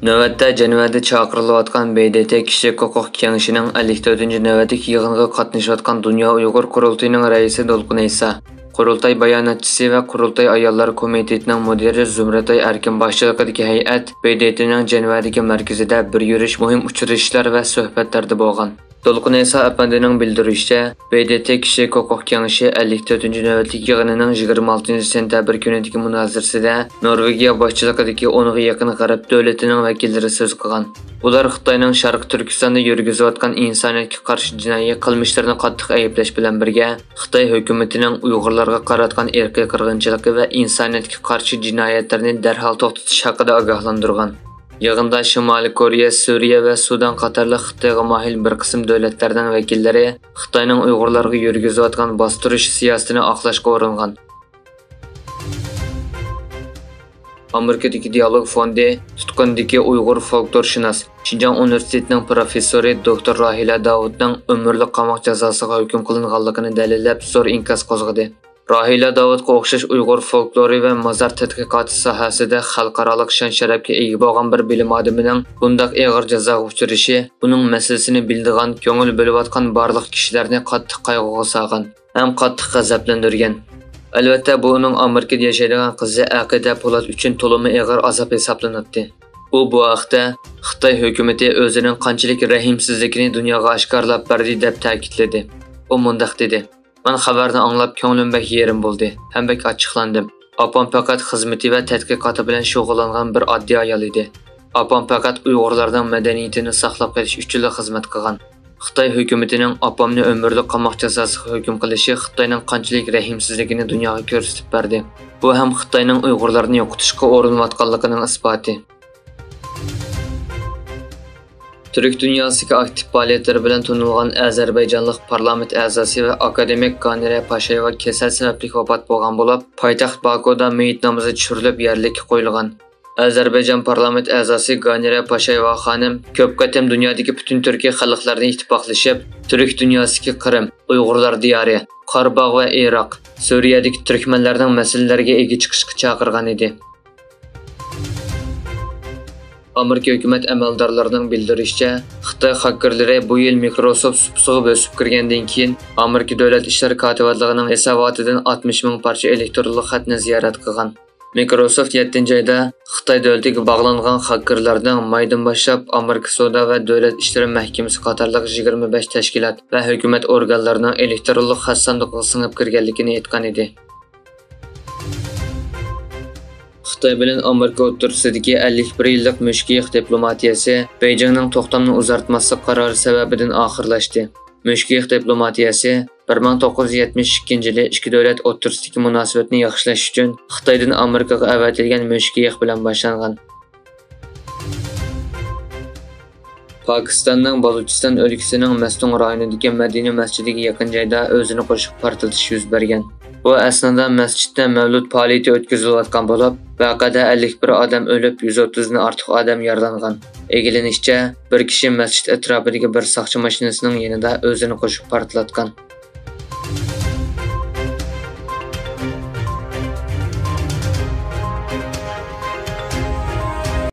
Növətdə Cenevada çağırılıbatqan BDT Kişilik Hüquq Kengişinin 54-cü növətlik yığınğa qatnaşıyatqan Dünya Uyğur Qurultayının rəisi Dolqun İsa, Qurultay bayanatçısı və Qurultay Ayollar Komitetinin müdiri Zümrətay Erkin başçılığındakı heyət BDT'nin Cenevadakı mərkəzində bir yürüyüş, mühim uçuruşlar və söhbətlərdə bolğan. Dolqun İsa əpəndining bildirişçə, BDT Kişilik Hüquq Kengişi 54-cü növətlik yığınının 26 sentyabr günündəki münazirəsində Norvegiya başçılığındakı 10-ğa yaxın Qərb dövlətinin vəkilləri söz qılğan. Ular Xitayning Şərq Türkistanda yürgüzüyotqan insoniyatga qarshi jinoiy qilmishlarini qattiq ayıplash bilan birga, Xitoy hukumatining Uyg'urlarga qaratgan irqiy qirg'inchiligi va insoniyatga qarshi jinoyatlarni darhol to'xtatish haqida ogohlantirgan. Yığında Şimali Koreya, Suriya və Sudan qatarlıq Xitayga mahil bir qism dövlətlərdən vəkilləri Xitayning Uyg'urlarga yürgüzüyotqan bostirish siyosatini oqlashga uringan. Amerikadagi Dialog fondi tutqundagi Uyg'ur folklorshunos Şinjan Universitetining professori doktor Rahila Davudning umrlik qamoq jazosiga hukm qilinganligini dalillab zo'r inkas qo'zg'adi. Rahila Davudga o'xshash Uyg'ur folklori va mozar tadqiqoti sohasida xalqarалық shon-sharafga ega bo'lgan bir bilim odamining bundaq og'ir jazoga uchrashi uning masalasini bildigan, ko'ngil bo'lib barliq kishilarni qattiq qayg'uga solgan, ham qattiq g'azablantirgan. Albatta bu uning Amerikada yashaydigan qizi Aqida Po'lat uchun to'limi og'ir azob hisoblanadi. Bu vaqtda Xitoy hukumati o'zining qanchalik rahimsizligini dunyoga oshkorlab berdi deb ta'kidladi. U mundaq dedi: "Men xabarni anglab ko'nglim bek yerim bo'ldi, ham bek ochiqlandim. Apam faqat xizmati va tadqiqoti bilan shug'ullangan bir oddiy ayol edi. Apam faqat Uyg'urlarning madaniyatini saqlab qolish uchun xizmat qilgan. Xitoy hukumatining apamni umrlik qamoq jazosiga hukm qilishi Xitoyning qanchalik rahimsizligini dunyoga ko'rsatib berdi. Bu ham Xitoyning Uyg'urlarni yo'qotishga urinayotganligining isboti." Türk dünyasındaki aktif faaliyetleri bilen tanınılan Azerbaycanlıq parlament a'zosi ve akademik Ganire Paşayeva kesel sebeplik vafat bolgan bolup, paytaxt Bakuda meyit namazı düşürülüp yerlik qo'yilgan. Azerbaycan parlament a'zosi Ganire Paşayeva xanım köp qatim dünyadaki bütün Türkiye xalqlarini ittifaqlashib, Türk dünyasındaki Qrim, Uyg'urlar diyarı, Qarabağ ve Irak, Suriyadagi Türkmenlerden meselelerine ega chiqishga chaqirgan edi. Amerika hökumət əməldarlarının bildirişçə, Xitay xakerləri bu yıl Microsoft supsuğu bösüb kirgəndən keyin Amerika Dövlət İşləri Katibatlığının hesabatidan 60.000 parça elektronluq xətni ziyaret qılğan. Microsoft 7-ci ayda Xitay dövlətiga bağlanğan xakerlərdən maydan başlap Amerika Soda və Dövlət İşləri Məhkəməsi qatarlıq 25 təşkilat və hökumət orqanlarının elektronluq xət sandıqına sınıb kirgənligini aytqan idi. Xitoy bilan Amerika o'rtasidagi 51 yillik mushkilik diplomatiyasi Beijingning to'xtamni uzartmaslik qarori sababidan oxirlashdi. Mushkilik diplomatiyasi 1972-yili ikki davlat o'rtasidagi munosabatni yaxshilash uchun Xitoydan Amerikaga avatilgan mushkilik bilan boshlangan. Pokistonning Baluchiston o'lkasining Mastun rayonidagi Madina masjidiga yaqin joyda o'zini qo'shib portlatish yuz bergan. Bu asnoda masjidda mavlud faoliyati o'tkazilayotgan bo'lib, vaqada 51 odam o'lib, 130 dan ortiq odam yaralangan. Egilinishcha, bir kishi masjid atrofidagi bir soqchi mashinasining yanida o'zini qo'shib portlatgan.